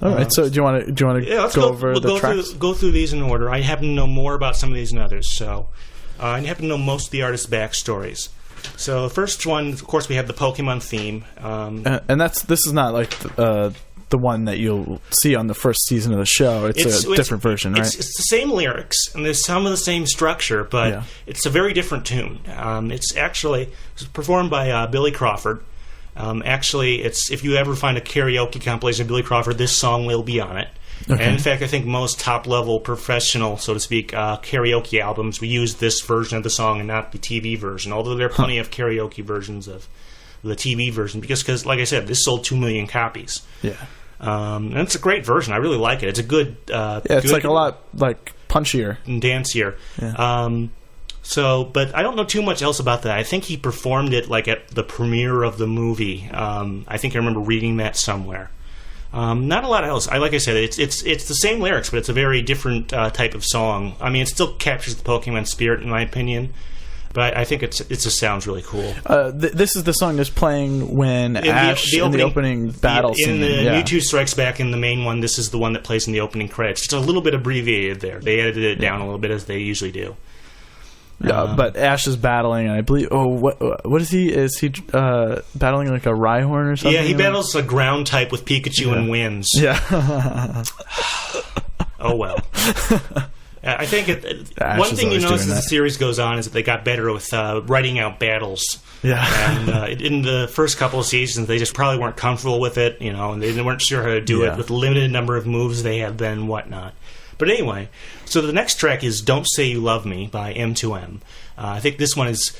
All right. So do you want to let's go over the tracks? Go through these in order. I happen to know more about some of these than others, so I happen to know most of the artists' backstories. So the first one, of course, we have the Pokemon theme, and this is not like the one that you'll see on the first season of the show. It's a different version, right? It's the same lyrics, and there's some of the same structure, but it's a very different tune. It's performed by Billy Crawford. It's if you ever find a karaoke compilation of Billy Crawford, this song will be on it. Okay. And in fact, I think most top-level professional, so to speak, karaoke albums, we use this version of the song and not the TV version, although there are plenty of karaoke versions of the TV version, because like I said, this sold 2 million copies. Yeah. And it's a great version. I really like it. It's a good... it's like a lot like punchier. And dancier. Yeah. But I don't know too much else about that. I think he performed it like at the premiere of the movie. I think I remember reading that somewhere. Not a lot else. Like I said, it's the same lyrics, but it's a very different type of song. I mean, it still captures the Pokemon spirit, in my opinion. But I think it just sounds really cool. This is the song that's playing when Ash in the opening battle scene. In the Mewtwo Strikes Back in the main one, this is the one that plays in the opening credits. It's a little bit abbreviated there. They edited it down a little bit, as they usually do. Yeah, but Ash is battling, and I believe... Oh, what is he? Is he battling like a Rhyhorn or something? Yeah, he battles a ground type with Pikachu and wins. Yeah. Oh, well. I think one thing you notice as the series goes on is that they got better with writing out battles. Yeah. And in the first couple of seasons, they just probably weren't comfortable with it, and they weren't sure how to do it with the limited number of moves they had then and whatnot. But anyway, so the next track is Don't Say You Love Me by M2M. I think this one is...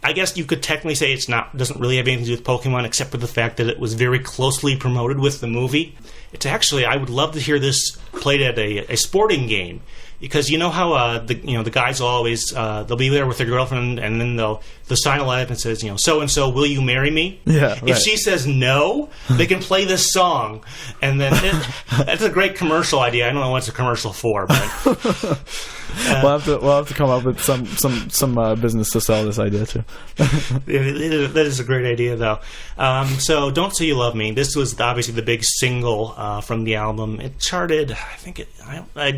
I guess you could technically say doesn't really have anything to do with Pokemon, except for the fact that it was very closely promoted with the movie. It's actually... I would love to hear this played at a sporting game. Because you know how the guys will always they'll be there with their girlfriend, and then they'll sign a letter and says, so and so, will you marry me? Yeah. Right. If she says no, they can play this song, and then that's a great commercial idea. I don't know what it's a commercial for, but we'll have to come up with some business to sell this idea to. That is a great idea, though. So Don't Say You Love Me. This was obviously the big single from the album. It charted, I think,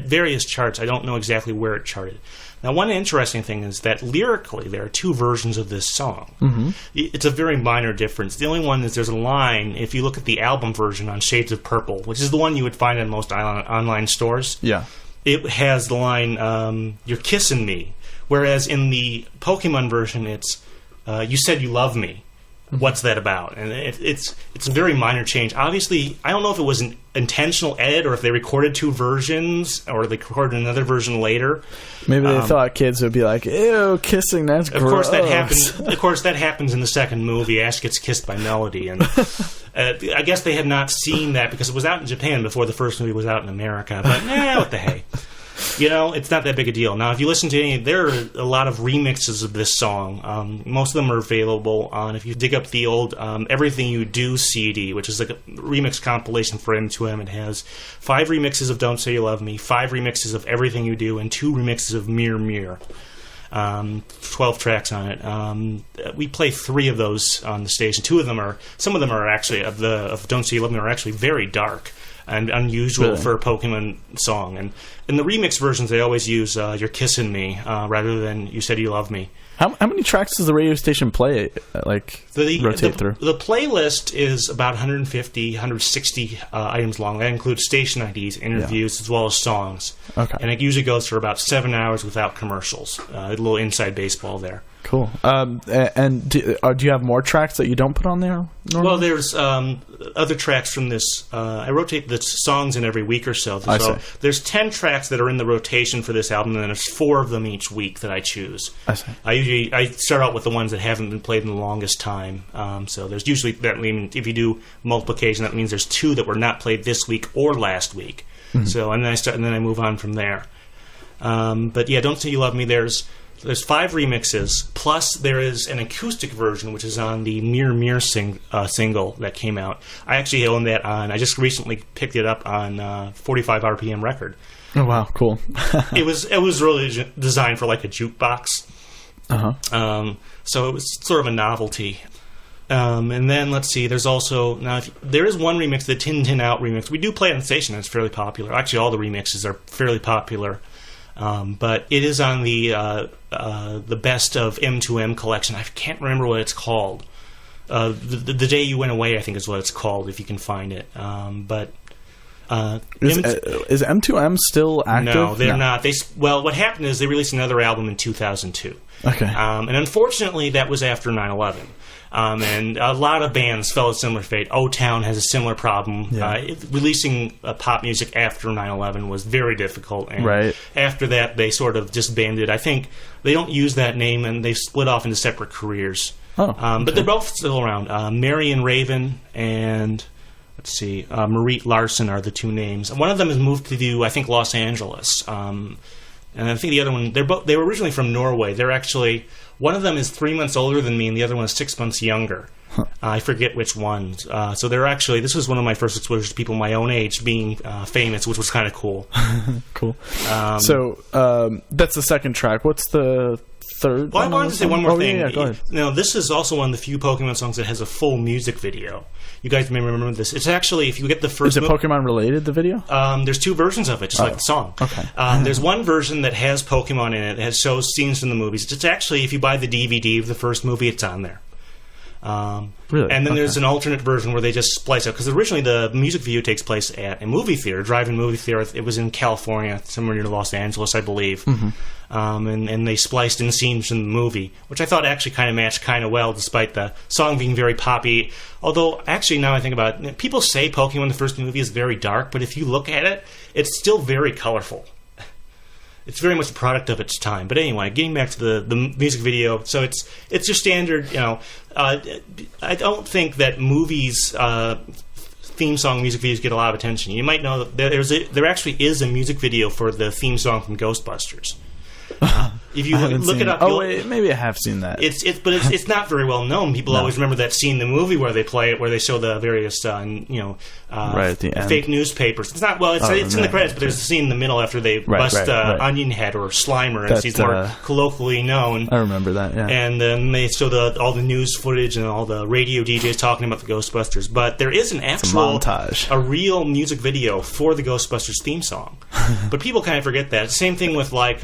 various charts. I don't know exactly where it charted. Now, one interesting thing is that lyrically, there are two versions of this song. Mm-hmm. It's a very minor difference. The only one is there's a line, if you look at the album version on Shades of Purple, which is the one you would find in most online stores. Yeah. It has the line, you're kissing me. Whereas in the Pokemon version, it's, you said you love me. What's that about? And it's a very minor change. Obviously, I don't know if it was an intentional edit or if they recorded two versions or they recorded another version later. Maybe they thought kids would be like, "Ew, kissing, that's gross." Of course, that happens. Of course, that happens in the second movie. Ash gets kissed by Melody, and I guess they had not seen that because it was out in Japan before the first movie was out in America. But what the hey. It's not that big a deal. Now, if you listen to there are a lot of remixes of this song. Most of them are available on, if you dig up the old Everything You Do CD, which is like a remix compilation for M2M. It has 5 remixes of Don't Say You Love Me, 5 remixes of Everything You Do, and 2 remixes of Mirror Mirror. 12 tracks on it. We play 3 of those on the station. Some of them are actually, of Don't Say You Love Me, are actually very dark and unusual for a Pokemon song. And in the remix versions, they always use You're Kissing Me rather than You Said You Love Me. How many tracks does the radio station play, rotate through? The playlist is about 150, 160 items long. That includes station IDs, interviews, as well as songs. Okay. And it usually goes for about 7 hours without commercials. A little inside baseball there. Cool. And do you have more tracks that you don't put on there normally? Well, there's other tracks from this. I rotate the songs in every week or so. So there's 10 tracks that are in the rotation for this album, and then there's 4 of them each week that I choose. I see. I start out with the ones that haven't been played in the longest time. So there's usually, that means if you do multiplication, that means there's 2 that were not played this week or last week. Mm-hmm. So and then I move on from there. But yeah, Don't Say You Love Me. There's 5 remixes, plus there is an acoustic version, which is on the Mirror Mirror single that came out. I actually own that I just recently picked it up on 45 RPM record. Oh, wow, cool. It was really designed for like a jukebox. Uh-huh. So it was sort of a novelty. And then let's see. There's also there is one remix, the Tin Tin Out remix. We do play it on the station. It's fairly popular. Actually, all the remixes are fairly popular. But it is on the Best of M2M collection. I can't remember what it's called. The Day You Went Away, I think, is what it's called. If you can find it. Is M2M still active? No, they're not. Well, what happened is they released another album in 2002. Okay. And unfortunately, that was after 9/11. And a lot of bands fell a similar fate. O-Town has a similar problem. Yeah. Releasing pop music after 9/11 was very difficult. And right. After that, they sort of disbanded. I think they don't use that name, and they've split off into separate careers. Oh, okay. But they're both still around. Marion Raven and... let's see, Marie Larson are the two names. One of them has moved to, I think, Los Angeles. And I think the other one, they were originally from Norway. They're actually, one of them is 3 months older than me, and the other one is 6 months younger. Huh. I forget which one. So they're actually, this was one of my first exposures to people my own age being famous, which was kind of cool. Cool. So that's the second track. What's the third? Well, I wanted to say one more thing. Yeah, go ahead. Now, this is also one of the few Pokemon songs that has a full music video. You guys may remember this. It's actually, if you get the first... Is it Pokemon related, the video? There's two versions of it, just like the song. Okay. There's one version that has Pokemon in it. It shows scenes from the movies. It's actually, if you buy the DVD of the first movie, it's on there. Really? And then there's an alternate version where they just splice out. Because originally the music video takes place at a movie theater, drive-in movie theater. It was in California, somewhere near Los Angeles, I believe. Mm-hmm. And they spliced in scenes from the movie, which I thought actually kind of matched kind of well, despite the song being very poppy. Although, actually, now I think about it, people say Pokemon, the first movie, is very dark, but if you look at it, it's still very colorful. It's very much a product of its time. But anyway, getting back to the music video, so it's your standard, I don't think that movies... theme song music videos get a lot of attention. You might know that there actually is a music video for the theme song from Ghostbusters. If you look it up, maybe I have seen that. It's not very well known. People always remember that scene in the movie where they play it, where they show the various right at the end. Fake newspapers. It's not it's in the credits, but there's a scene in the middle after they bust Onion Head or Slimer, as he's more colloquially known. I remember that. Yeah. And then they show all the news footage and all the radio DJs talking about the Ghostbusters. But there is an actual montage, a real music video for the Ghostbusters theme song. But people kind of forget that. Same thing with like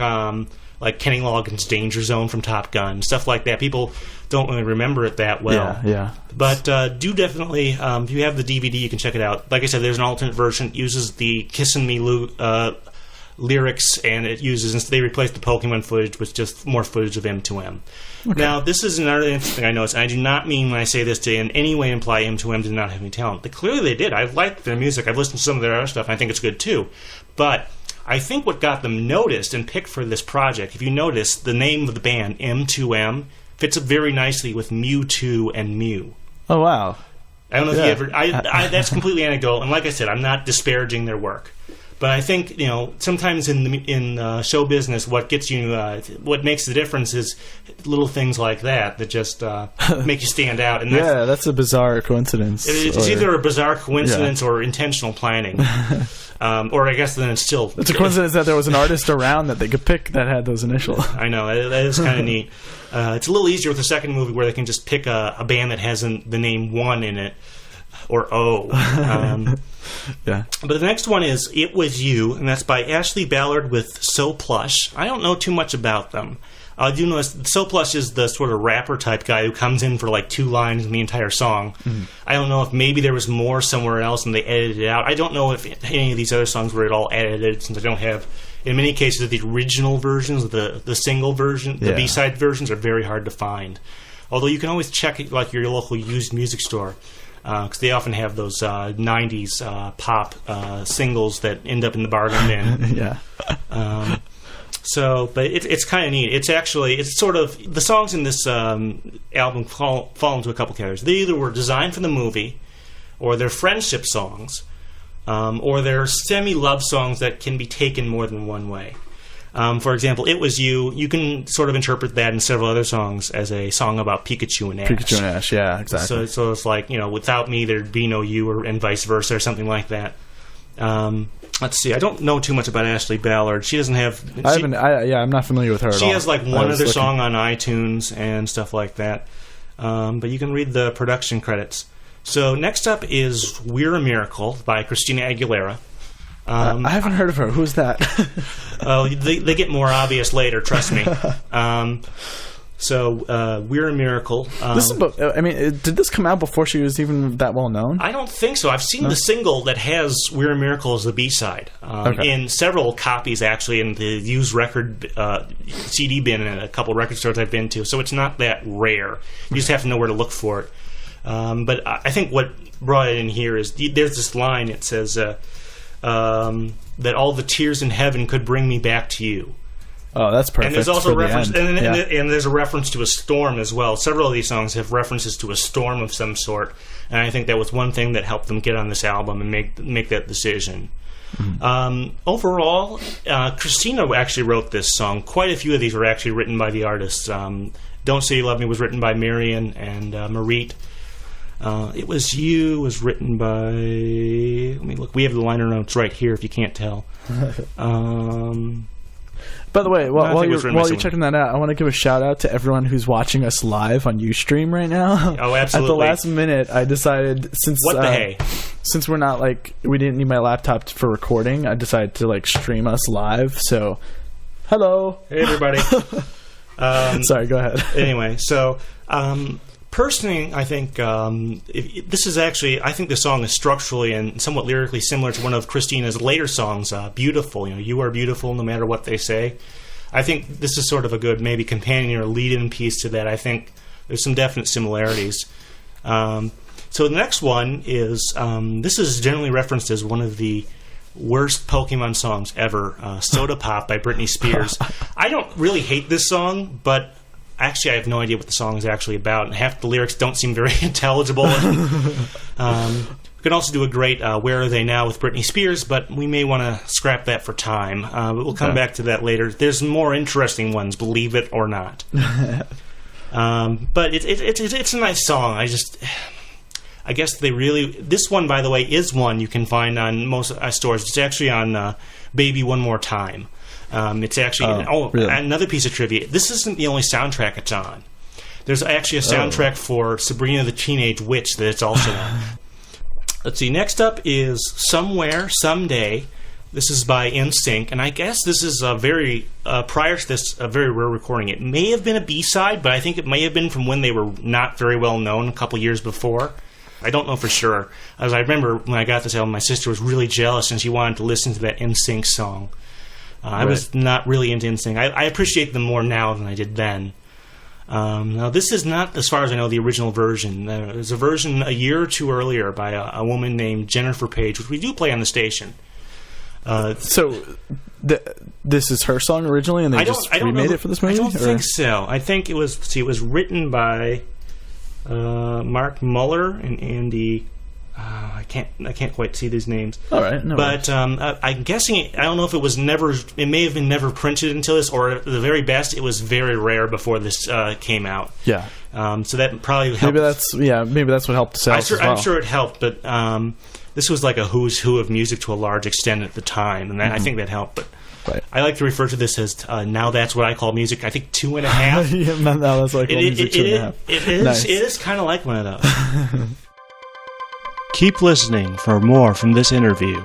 Kenny Loggins' Danger Zone from Top Gun, stuff like that. People don't really remember it that well. Yeah. But do definitely, if you have the DVD, you can check it out. Like I said, there's an alternate version. It uses the Kissin' Me lyrics, and they replace the Pokemon footage with just more footage of M2M. Okay. Now, this is another interesting thing I noticed. I do not mean when I say this to in any way imply M2M did not have any talent. Clearly they did. I like their music. I've listened to some of their other stuff, and I think it's good too. But I think what got them noticed and picked for this project, if you notice, the name of the band, M2M, fits up very nicely with Mewtwo and Mew. Oh, wow. I don't know if you ever... that's completely anecdotal, and like I said, I'm not disparaging their work. But I think, sometimes in show business, what gets you, what makes the difference is little things like that just make you stand out. And that's a bizarre coincidence. It's either a bizarre coincidence or intentional planning. Or I guess then it's still... It's a coincidence that there was an artist around that they could pick that had those initials. I know, that is kind of neat. It's a little easier with the second movie where they can just pick a band that has the name 1 in it, or O. Yeah. But the next one is It Was You, and that's by Ashley Ballard with So Plush. I don't know too much about them. I do know So Plush is the sort of rapper type guy who comes in for like 2 lines in the entire song. Mm-hmm. I don't know if maybe there was more somewhere else and they edited it out. I don't know if any of these other songs were at all edited, since I don't have, in many cases, the original versions, the single version, the B-side versions are very hard to find. Although you can always check it, like your local used music store, because they often have those 90s pop singles that end up in the bargain bin. Yeah. But it's kind of neat. It's sort of, the songs in this album fall into a couple categories. They either were designed for the movie, or they're friendship songs, or they're semi-love songs that can be taken more than one way. For example, It Was You. You can sort of interpret that in several other songs as a song about Pikachu and Ash. Pikachu and Ash, yeah, exactly. So it's like, without me there'd be no you, and vice versa, or something like that. Let's see. I don't know too much about Ashley Ballard. She doesn't have... I'm not familiar with her at all. She has like one other song on iTunes and stuff like that. but you can read the production credits. So next up is We're a Miracle by Christina Aguilera. I haven't heard of her. Who's that? Oh, they get more obvious later, trust me. So We're a Miracle. Did this come out before she was even that well known? I don't think so. I've seen the single that has We're a Miracle as the B-side in several copies, actually, in the used record CD bin in a couple record stores I've been to. So it's not that rare. You just have to know where to look for it. But I think what brought it in here is there's this line. It says that all the tears in heaven could bring me back to you. Oh, that's perfect. And there's also reference, and there's a reference to a storm as well. Several of these songs have references to a storm of some sort, and I think that was one thing that helped them get on this album and make that decision. Mm-hmm. Overall, Christina actually wrote this song. Quite a few of these were actually written by the artists. "Don't Say You Love Me" was written by Marian and Marit. "It Was You" was written by... Let me look. We have the liner notes right here if you can't tell. By the way, while you're checking that out, I want to give a shout out to everyone who's watching us live on Ustream right now. Oh, absolutely. At the last minute, I decided, since we're not we didn't need my laptop for recording, I decided to stream us live. So, hello, hey everybody. Sorry, go ahead. Anyway, so personally, I think this is actually, I think the song is structurally and somewhat lyrically similar to one of Christina's later songs, "Beautiful." You are beautiful no matter what they say. I think this is sort of a good maybe companion or lead-in piece to that. I think there's some definite similarities. So the next one is, this is generally referenced as one of the worst Pokemon songs ever, "Soda Pop" by Britney Spears. I don't really hate this song, but actually, I have no idea what the song is actually about, and half the lyrics don't seem very intelligible. We can also do a great "Where Are They Now" with Britney Spears, but we may want to scrap that for time. But we'll come back to that later. There's more interesting ones, believe it or not. But it's a nice song. I guess they really... This one, by the way, is one you can find on most stores. It's actually on "Baby One More Time." It's actually... really? Another piece of trivia. This isn't the only soundtrack it's on. There's actually a soundtrack for Sabrina the Teenage Witch that it's also on. Let's see. Next up is "Somewhere, Someday." This is by NSYNC, and I guess this is prior to this, a very rare recording. It may have been a B-side, but I think it may have been from when they were not very well known a couple years before. I don't know for sure. As I remember, when I got this album, my sister was really jealous, and she wanted to listen to that NSYNC song. I was not really into NSYNC. I appreciate them more now than I did then. Now, this is not, as far as I know, the original version. There's a version a year or two earlier by a woman named Jennifer Page, which we do play on the station. So this is her song originally, and they just remade it for this movie? I don't think so. I think it was written by Mark Muller and Andy... I can't quite see these names. All right, no but I'm guessing. I don't know if it was never. It may have been never printed until this, or at the very best, it was very rare before this came out. Yeah. So that probably helped. Maybe that's what helped sell. I'm sure it helped, but this was like a who's who of music to a large extent at the time, and I think that helped. But I like to refer to this as now that's what I call music. I think 2.5. Yeah, now that's what I call music. 2.5. It is. Nice. It is kind of like one of those. Keep listening for more from this interview